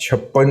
56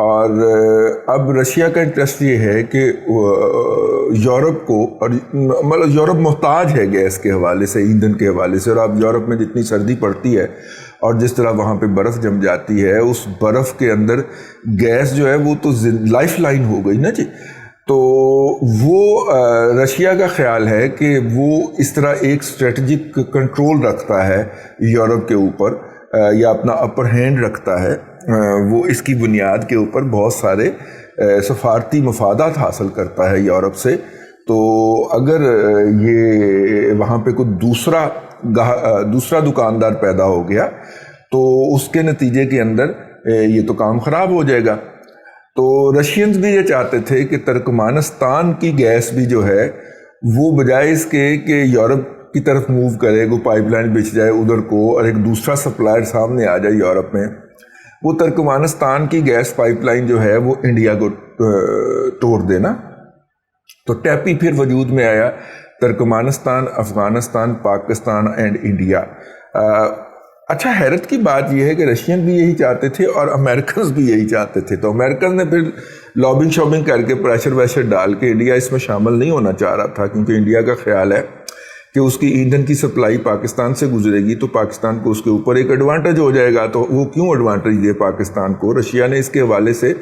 اور اب رشیا کا انٹرسٹ یہ ہے کہ یورپ کو، اور مطلب یورپ محتاج ہے گیس کے حوالے سے، ایندھن کے حوالے سے، اور اب یورپ میں جتنی سردی پڑتی ہے اور جس طرح وہاں پہ برف جم جاتی ہے، اس برف کے اندر گیس جو ہے وہ تو لائف لائن ہو گئی نا جی. تو وہ رشیا کا خیال ہے کہ وہ اس طرح ایک اسٹریٹجک کنٹرول رکھتا ہے یورپ کے اوپر، یا اپنا اپر ہینڈ رکھتا ہے، وہ اس کی بنیاد کے اوپر بہت سارے سفارتی مفادات حاصل کرتا ہے یورپ سے. تو اگر یہ وہاں پہ کوئی دوسرا دکاندار پیدا ہو گیا تو اس کے نتیجے کے اندر یہ تو کام خراب ہو جائے گا. تو رشینز بھی یہ چاہتے تھے کہ ترکمانستان کی گیس بھی جو ہے وہ بجائے اس کے کہ یورپ کی طرف موو کرے، وہ پائپ لائن بچ جائے ادھر کو اور ایک دوسرا سپلائر سامنے آ جائے یورپ میں، وہ ترکمانستان کی گیس پائپ لائن جو ہے وہ انڈیا کو توڑ دینا. تو ٹیپی پھر وجود میں آیا، Turkmenistan, Afghanistan, Pakistan and India. اچھا، حیرت کی بات یہ ہے کہ رشین بھی یہی چاہتے تھے اور امریکنز بھی یہی چاہتے تھے. تو امریکن نے پھر لابنگ شابنگ کر کے پریشر ویشر ڈال کے، انڈیا اس میں شامل نہیں ہونا چاہ رہا تھا کیونکہ انڈیا کا خیال ہے کہ اس کی ایندھن کی سپلائی پاکستان سے گزرے گی تو پاکستان کو اس کے اوپر ایک ایڈوانٹیج ہو جائے گا. تو وہ کیوں ایڈوانٹیج دے پاکستان کو؟ رشیا نے اس کے حوالے سے،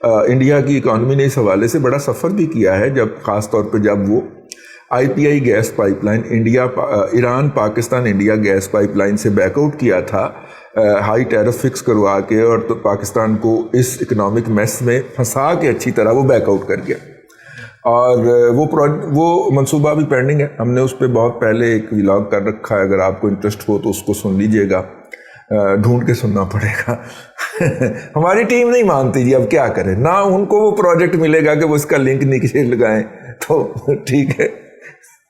انڈیا کی اکانومی نے اس حوالے سے بڑا سفر بھی کیا ہے، جب خاص طور پہ جب وہ I P I gas pipeline Iran Pakistan India gas pipeline سے بیک آؤٹ کیا تھا، ہائی ٹیرف فکس کروا کے، اور تو پاکستان کو اس اکنامک میس میں پھنسا کے اچھی طرح وہ بیک آؤٹ کر گیا. اور وہ منصوبہ بھی پینڈنگ ہے. ہم نے اس پہ بہت پہلے ایک ولاگ کر رکھا ہے، اگر آپ کو انٹرسٹ ہو تو اس کو سن لیجئے گا، ڈھونڈ کے سننا پڑے گا. ہماری ٹیم نہیں مانتی جی، اب کیا کریں، نہ ان کو وہ پروجیکٹ ملے گا کہ وہ اس کا لنک نیچے لگائیں. تو ٹھیک ہے،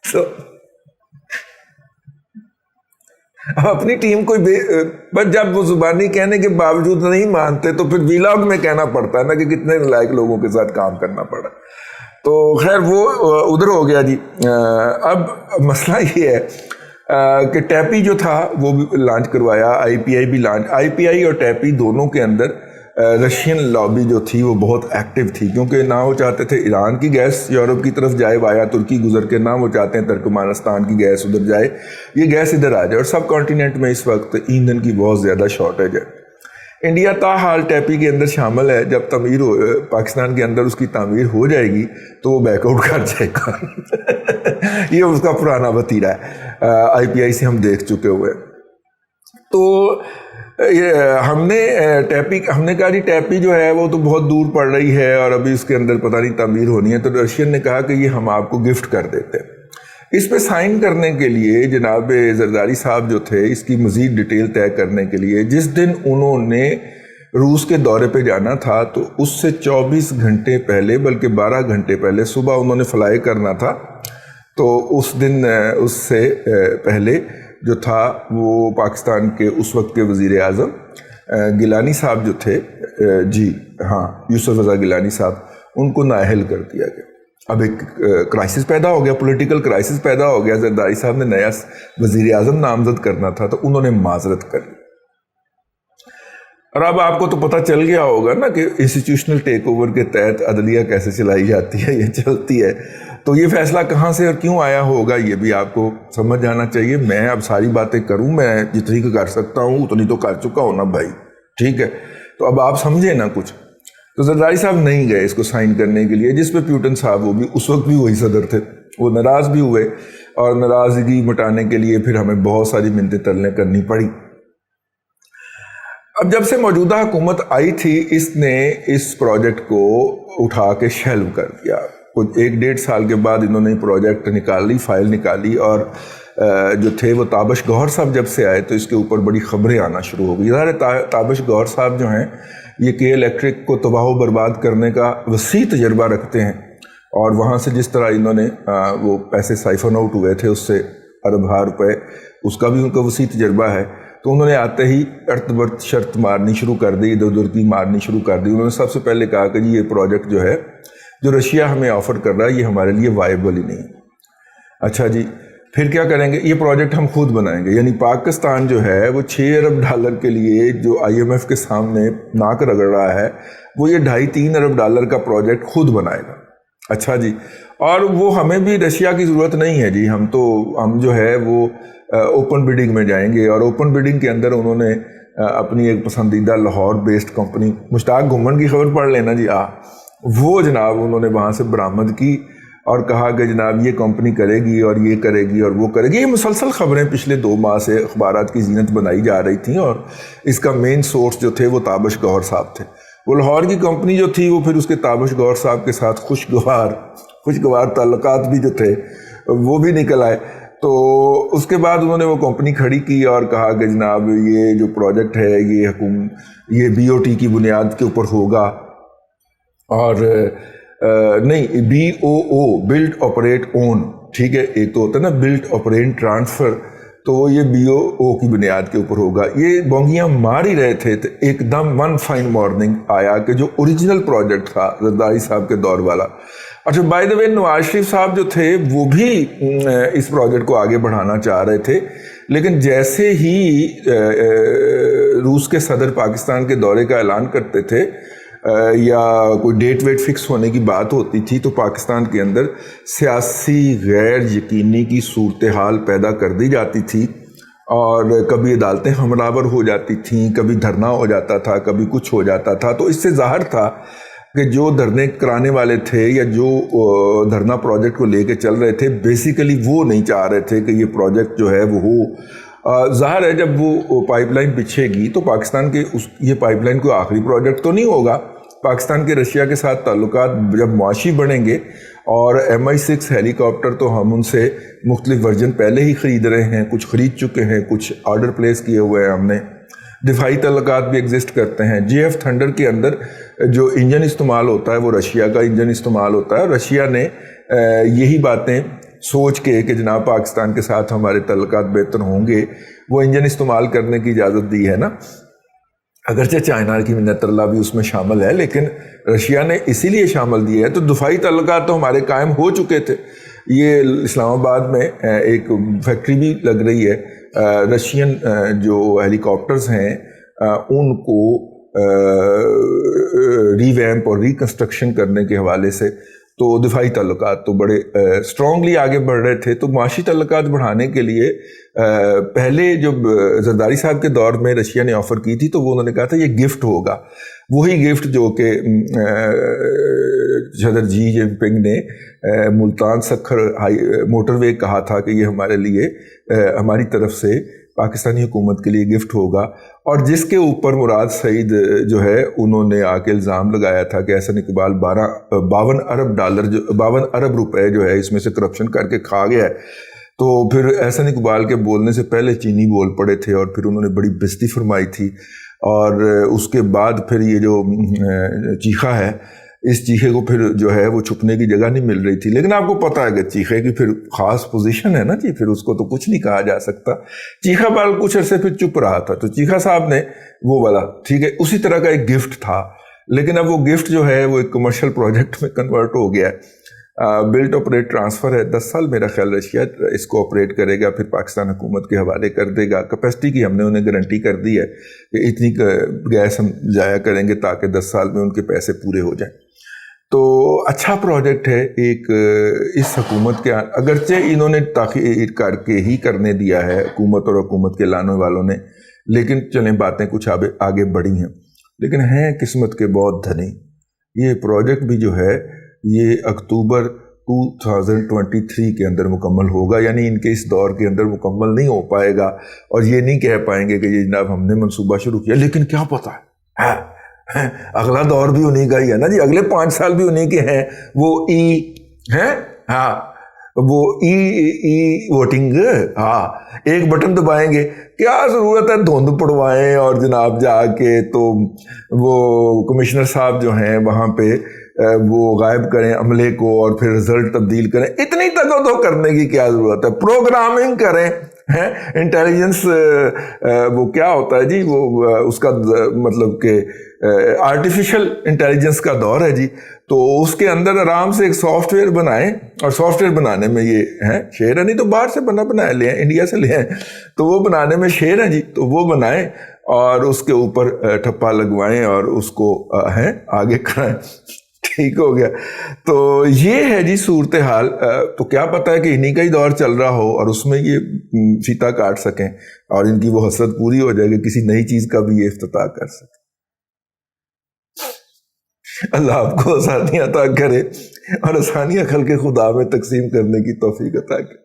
تو اپنی ٹیم کو بس جب وہ زبانی کہنے کے باوجود نہیں مانتے تو پھر ولاگ میں کہنا پڑتا ہے نا کہ کتنے نالائق لوگوں کے ساتھ کام کرنا پڑا. تو خیر وہ ادھر ہو گیا جی. اب مسئلہ یہ ہے کہ ٹیپی جو تھا وہ بھی لانچ کروایا، آئی پی آئی بھی لانچ. آئی پی آئی اور ٹیپی دونوں کے اندر رشین لابی جو تھی وہ بہت ایکٹیو تھی، کیونکہ نہ وہ چاہتے تھے ایران کی گیس یورپ کی طرف جائے وایا ترکی گزر کے، نہ وہ چاہتے ہیں ترکمانستان کی گیس ادھر جائے، یہ گیس ادھر آ جائے. اور سب کانٹیننٹ میں اس وقت ایندھن کی بہت زیادہ شارٹیج ہے. انڈیا تاحال ٹیپی کے اندر شامل ہے. جب پاکستان کے اندر اس کی تعمیر ہو جائے گی تو وہ بیک آؤٹ کر جائے گا. یہ اس کا پرانا وتیرہ ہے، آئی پی آئی سے ہم دیکھ چکے ہوئے. تو ہم نے کہا جی ٹیپی جو ہے وہ تو بہت دور پڑ رہی ہے اور ابھی اس کے اندر پتہ نہیں تعمیر ہونی ہے. تو رشین نے کہا کہ یہ ہم آپ کو گفٹ کر دیتے. اس پہ سائن کرنے کے لیے جناب زرداری صاحب جو تھے، اس کی مزید ڈیٹیل طے کرنے کے لیے، جس دن انہوں نے روس کے دورے پہ جانا تھا تو اس سے 24 گھنٹے پہلے، بلکہ 12 گھنٹے پہلے صبح انہوں نے فلائی کرنا تھا. تو اس دن اس سے پہلے جو تھا وہ پاکستان کے اس وقت کے وزیر اعظم گیلانی صاحب جو تھے، جی ہاں، یوسف رضا گیلانی صاحب، ان کو نااہل کر دیا گیا. اب ایک کرائسس پیدا ہو گیا، پولیٹیکل کرائسس پیدا ہو گیا. زرداری صاحب نے نیا وزیر اعظم نامزد کرنا تھا تو انہوں نے معذرت کر لی. اور اب آپ کو تو پتہ چل گیا ہوگا نا کہ انسٹیٹیوشنل ٹیک اوور کے تحت عدلیہ کیسے چلائی جاتی ہے، یہ چلتی ہے. تو یہ فیصلہ کہاں سے اور کیوں آیا ہوگا یہ بھی آپ کو سمجھ جانا چاہیے. میں اب ساری باتیں کروں، میں جتنی کو کر سکتا ہوں اتنی تو کر چکا ہوں نا بھائی، ٹھیک ہے. تو اب آپ سمجھیں نا کچھ. تو زرداری صاحب نہیں گئے اس کو سائن کرنے کے لیے، جس پہ پیوٹن صاحب، وہ بھی اس وقت بھی وہی صدر تھے، وہ ناراض بھی ہوئے اور ناراضگی مٹانے کے لیے پھر ہمیں بہت ساری منتیں تلنے کرنی پڑی. اب جب سے موجودہ حکومت آئی تھی، اس نے اس پروجیکٹ کو اٹھا کے شیلو کر دیا. کچھ 1-1.5 سال کے بعد انہوں نے پروجیکٹ نکالی، فائل نکالی، اور جو تھے وہ تابش گوہر صاحب جب سے آئے تو اس کے اوپر بڑی خبریں آنا شروع ہو گئی. ظاہر تابش گوہر صاحب جو ہیں یہ کے الیکٹرک کو تباہ و برباد کرنے کا وسیع تجربہ رکھتے ہیں، اور وہاں سے جس طرح انہوں نے وہ پیسے سائفن آؤٹ ہوئے تھے اس سے اربوں روپے، اس کا بھی ان کا وسیع تجربہ ہے. تو انہوں نے آتے ہی ارت برت شرط مارنی شروع کر دی، ادھر ادھر کی مارنی شروع کر دی. انہوں نے سب سے پہلے کہا کہ جی یہ پروجیکٹ جو ہے جو رشیا ہمیں آفر کر رہا ہے یہ ہمارے لیے وائبل ہی نہیں. اچھا جی، پھر کیا کریں گے, یہ پروجیکٹ ہم خود بنائیں گے. یعنی پاکستان جو ہے وہ $6 ارب کے لیے جو IMF کے سامنے ناک رگڑ رہا ہے, وہ یہ $2.5-3 ارب کا پروجیکٹ خود بنائے گا. اچھا جی, اور وہ ہمیں بھی رشیا کی ضرورت نہیں ہے جی. ہم جو ہے وہ اوپن بیڈنگ میں جائیں گے, اور اوپن بیڈنگ کے اندر انہوں نے اپنی ایک پسندیدہ لاہور بیسڈ کمپنی, مشتاق گھمن کی خبر پڑھ لینا جی, وہ جناب انہوں نے وہاں سے برآمد کی اور کہا کہ جناب یہ کمپنی کرے گی اور یہ کرے گی اور وہ کرے گی. یہ مسلسل خبریں پچھلے 2 ماہ سے اخبارات کی زینت بنائی جا رہی تھیں, اور اس کا مین سورس جو تھے وہ تابش گوہر صاحب تھے. وہ لاہور کی کمپنی جو تھی وہ پھر اس کے تابش گوہر صاحب کے ساتھ خوشگوار تعلقات بھی جو تھے وہ بھی نکل آئے. تو اس کے بعد انہوں نے وہ کمپنی کھڑی کی اور کہا کہ جناب یہ جو پروجیکٹ ہے یہ BOT کی بنیاد کے اوپر ہوگا, اور نہیں BOO بلڈ آپریٹ اون, ٹھیک ہے, ایک تو ہوتا ہے نا بلڈ آپریٹ ٹرانسفر, تو یہ BOO کی بنیاد کے اوپر ہوگا. یہ بونگیاں مار ہی رہے تھے, تو ایک دم ون فائن مارننگ آیا کہ جو اوریجنل پروجیکٹ تھا زرداری صاحب کے دور والا. اچھا, بائی دا وے نواز شریف صاحب جو تھے وہ بھی اس پروجیکٹ کو آگے بڑھانا چاہ رہے تھے, لیکن جیسے ہی روس کے صدر پاکستان کے دورے کا اعلان کرتے تھے یا کوئی ڈیٹ ویٹ فکس ہونے کی بات ہوتی تھی, تو پاکستان کے اندر سیاسی غیر یقینی کی صورتحال پیدا کر دی جاتی تھی, اور کبھی عدالتیں ہمراور ہو جاتی تھیں, کبھی دھرنا ہو جاتا تھا, کبھی کچھ ہو جاتا تھا. تو اس سے ظاہر تھا کہ جو دھرنے کرانے والے تھے یا جو دھرنا پروجیکٹ کو لے کے چل رہے تھے, بیسیکلی وہ نہیں چاہ رہے تھے کہ یہ پروجیکٹ جو ہے وہ ہو. ظاہر ہے جب وہ پائپ لائن بچھے گی تو پاکستان کے یہ پائپ لائن کوئی آخری پروجیکٹ تو نہیں ہوگا. پاکستان کے رشیا کے ساتھ تعلقات جب معاشی بڑھیں گے, اور MI6 ہیلی کاپٹر تو ہم ان سے مختلف ورژن پہلے ہی خرید رہے ہیں, کچھ خرید چکے ہیں, کچھ آرڈر پلیس کیے ہوئے ہیں ہم نے. دفاعی تعلقات بھی ایگزسٹ کرتے ہیں. JF تھنڈر کے اندر جو انجن استعمال ہوتا ہے وہ رشیا کا انجن استعمال ہوتا ہے. رشیا نے یہی باتیں سوچ کے کہ جناب پاکستان کے ساتھ ہمارے تعلقات بہتر ہوں گے, وہ انجن استعمال کرنے کی اجازت دی ہے نا. اگرچہ چائنا کی منت اللہ بھی اس میں شامل ہے, لیکن رشیا نے اسی لیے شامل دی ہے. تو دفاعی تعلقات تو ہمارے قائم ہو چکے تھے. یہ اسلام آباد میں ایک فیکٹری بھی لگ رہی ہے, رشین جو ہیلی کاپٹرز ہیں ان کو ری ویمپ اور ریکنسٹرکشن کرنے کے حوالے سے. تو دفاعی تعلقات تو بڑے اسٹرانگلی آگے بڑھ رہے تھے. تو معاشی تعلقات بڑھانے کے لیے پہلے جب زرداری صاحب کے دور میں رشیا نے آفر کی تھی تو وہ انہوں نے کہا تھا یہ گفٹ ہوگا, وہی گفٹ جو کہ صدر جی جن پنگ نے ملتان سکھر موٹر وے کہا تھا کہ یہ ہمارے لیے ہماری طرف سے پاکستانی حکومت کے لیے گفٹ ہوگا, اور جس کے اوپر مراد سعید جو ہے انہوں نے آ کے الزام لگایا تھا کہ احسن اقبال 52 ارب روپے جو ہے اس میں سے کرپشن کر کے کھا گیا ہے. تو پھر احسن اقبال کے بولنے سے پہلے چینی بول پڑے تھے, اور پھر انہوں نے بڑی بےزتی فرمائی تھی, اور اس کے بعد پھر یہ جو چیخا ہے, اس چیخے کو پھر جو ہے وہ چھپنے کی جگہ نہیں مل رہی تھی. لیکن آپ کو پتہ ہے کہ چیخے کی پھر خاص پوزیشن ہے نا جی, پھر اس کو تو کچھ نہیں کہا جا سکتا. چیخا بال کچھ عرصے پھر چپ رہا تھا, تو چیخا صاحب نے وہ والا ٹھیک ہے اسی طرح کا ایک گفٹ تھا, لیکن اب وہ گفٹ جو ہے وہ ایک کمرشل پروجیکٹ میں کنورٹ ہو گیا ہے. بلڈ آپریٹ ٹرانسفر ہے, 10 سال میرا خیال رشیا اس کو آپریٹ کرے گا, پھر پاکستان حکومت کے حوالے کر دے گا. کیپیسٹی کی ہم نے انہیں گارنٹی کر دی ہے کہ اتنی گیس ہم ضائع کریں گے تاکہ 10 سال میں ان کے پیسے پورے ہو جائیں. تو اچھا پروجیکٹ ہے ایک اس حکومت کے, اگرچہ انہوں نے تاخیر کر کے ہی کرنے دیا ہے حکومت اور حکومت کے لانے والوں نے, لیکن چلیں باتیں کچھ آگے بڑھی ہیں, لیکن ہیں قسمت کے بہت دھنی. یہ پروجیکٹ بھی جو ہے یہ اکتوبر 2023 کے اندر مکمل ہوگا, یعنی ان کے اس دور کے اندر مکمل نہیں ہو پائے گا, اور یہ نہیں کہہ پائیں گے کہ یہ جناب ہم نے منصوبہ شروع کیا. لیکن کیا پتہ ہے اگلا دور بھی انہی کا ہی ہے نا جی, اگلے 5 سال بھی انہی کے ہیں. وہ ہیں ہاں وہ ای ووٹنگ, ہاں ایک بٹن دبائیں گے, کیا ضرورت ہے دھند پڑوائیں اور جناب جا کے تو وہ کمشنر صاحب جو ہیں وہاں پہ وہ غائب کریں عملے کو اور پھر رزلٹ تبدیل کریں. اتنی تگودو کرنے کی کیا ضرورت ہے, پروگرامنگ کریں, ہے انٹیلیجنس وہ کیا ہوتا ہے جی، وہ اس کا مطلب کہ آرٹیفیشل انٹیلیجنس کا دور ہے جی. تو اس کے اندر آرام سے ایک سافٹ ویئر بنائیں، اور سافٹ ویئر بنانے میں یہ ہیں شیر ہے، نہیں تو باہر سے بنایا لے آئیں، انڈیا سے لے آئیں، تو وہ بنانے میں شیر ہیں جی. تو وہ بنائیں اور اس کے اوپر ٹھپا لگوائیں اور اس کو ہیں آگے کرائیں، ٹھیک ہو گیا. تو یہ ہے جی صورتحال. تو کیا پتہ ہے کہ انہی کا ہی دور چل رہا ہو اور اس میں یہ فیتا کاٹ سکیں اور ان کی وہ حسرت پوری ہو جائے کہ کسی نئی چیز کا بھی یہ افتتاح کر سکیں. اللہ آپ کو آسانیاں عطا کرے اور آسانیاں خلق خدا میں تقسیم کرنے کی توفیق عطا کرے.